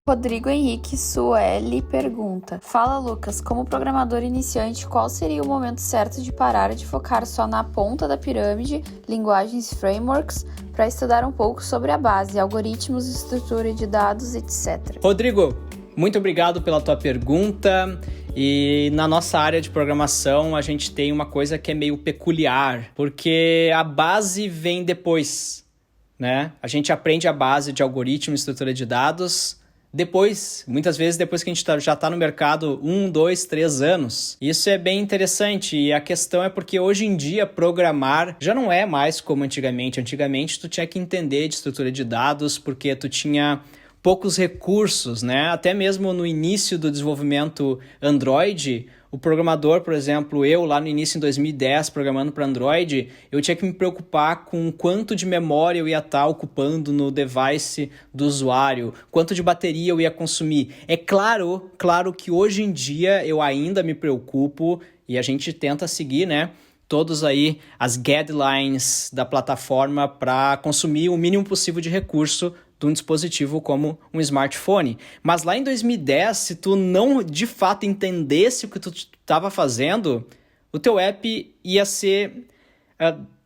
Rodrigo Henrique Sueli pergunta: Fala, Lucas, como programador iniciante, qual seria o momento certo de parar de focar só na ponta da pirâmide, linguagens e frameworks, para estudar um pouco sobre a base, algoritmos, estrutura de dados, etc. Rodrigo, muito obrigado pela tua pergunta. E na nossa área de programação, a gente tem uma coisa que é meio peculiar, porque a base vem depois, né? A gente aprende a base de algoritmo e estrutura de dados depois, muitas vezes depois que a gente já está no mercado 1, 2, 3 anos. Isso é bem interessante e a questão é porque hoje em dia programar já não é mais como antigamente. Antigamente tu tinha que entender de estrutura de dados porque tu tinha poucos recursos, né? Até mesmo no início do desenvolvimento Android, o programador, por exemplo, eu lá no início em 2010, programando para Android, eu tinha que me preocupar com quanto de memória eu ia estar ocupando no device do usuário, quanto de bateria eu ia consumir. É claro que hoje em dia eu ainda me preocupo e a gente tenta seguir, né? Todos aí as guidelines da plataforma para consumir o mínimo possível de recurso de um dispositivo como um smartphone. Mas lá em 2010, se tu não de fato entendesse o que tu estava fazendo, o teu app ia ser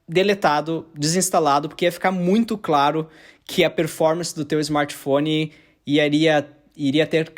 deletado, desinstalado, porque ia ficar muito claro que a performance do teu smartphone iria ter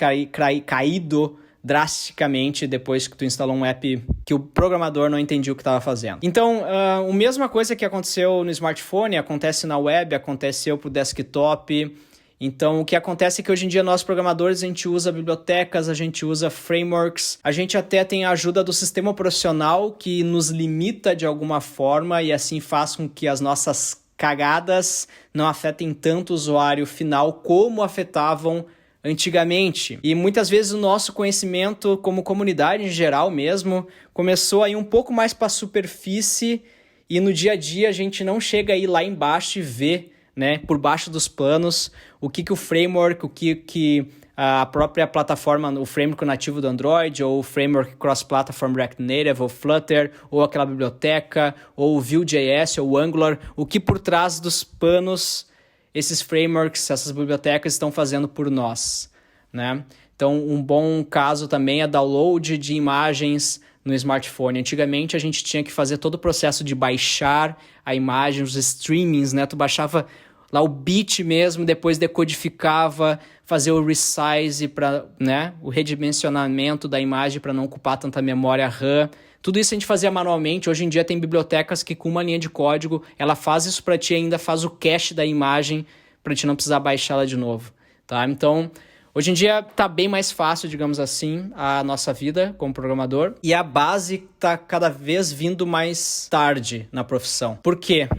caído drasticamente depois que tu instalou um app que o programador não entendia o que estava fazendo. Então, a mesma coisa que aconteceu no smartphone, acontece na web, aconteceu para o desktop. Então, o que acontece é que hoje em dia nós programadores a gente usa bibliotecas, a gente usa frameworks, a gente até tem a ajuda do sistema operacional que nos limita de alguma forma e assim faz com que as nossas cagadas não afetem tanto o usuário final como afetavam antigamente. E muitas vezes o nosso conhecimento como comunidade em geral mesmo começou a ir um pouco mais para a superfície e no dia a dia a gente não chega aí lá embaixo e vê, né, por baixo dos panos o que o framework, o que a própria plataforma, o framework nativo do Android, ou o framework cross-platform React Native, ou Flutter, ou aquela biblioteca, ou o Vue.js, ou o Angular, o que por trás dos panos esses frameworks, essas bibliotecas estão fazendo por nós, né? Então, um bom caso também é download de imagens no smartphone. Antigamente, a gente tinha que fazer todo o processo de baixar a imagem, os streamings, né? Tu baixava lá o bit mesmo, depois decodificava, fazer o resize, né? O redimensionamento da imagem para não ocupar tanta memória RAM. Tudo isso a gente fazia manualmente. Hoje em dia tem bibliotecas que com uma linha de código, ela faz isso para ti e ainda faz o cache da imagem para ti não precisar baixá-la de novo, tá? Então, hoje em dia tá bem mais fácil, digamos assim, a nossa vida como programador. E a base tá cada vez vindo mais tarde na profissão. Por quê?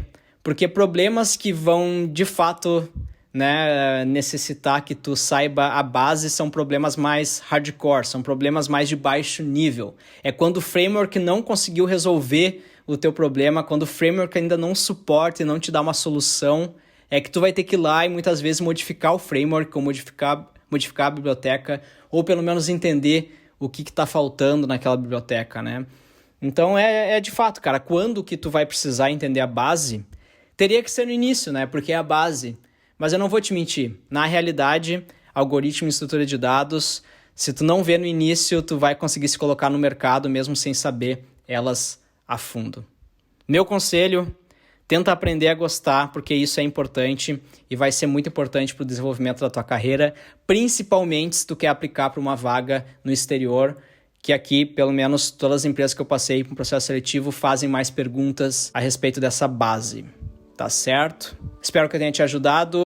Porque problemas que vão, de fato, né, necessitar que tu saiba a base são problemas mais hardcore, são problemas mais de baixo nível. É quando o framework não conseguiu resolver o teu problema, quando o framework ainda não suporta e não te dá uma solução, é que tu vai ter que ir lá e muitas vezes modificar o framework ou modificar a biblioteca, ou pelo menos entender o que está faltando naquela biblioteca, né? Então é de fato, cara, quando que tu vai precisar entender a base, teria que ser no início, né? Porque é a base. Mas eu não vou te mentir, na realidade, algoritmo e estrutura de dados, se tu não vê no início, tu vai conseguir se colocar no mercado mesmo sem saber elas a fundo. Meu conselho, tenta aprender a gostar, porque isso é importante e vai ser muito importante para o desenvolvimento da tua carreira, principalmente se tu quer aplicar para uma vaga no exterior, que aqui, pelo menos, todas as empresas que eu passei para um processo seletivo fazem mais perguntas a respeito dessa base. Tá certo? Espero que eu tenha te ajudado.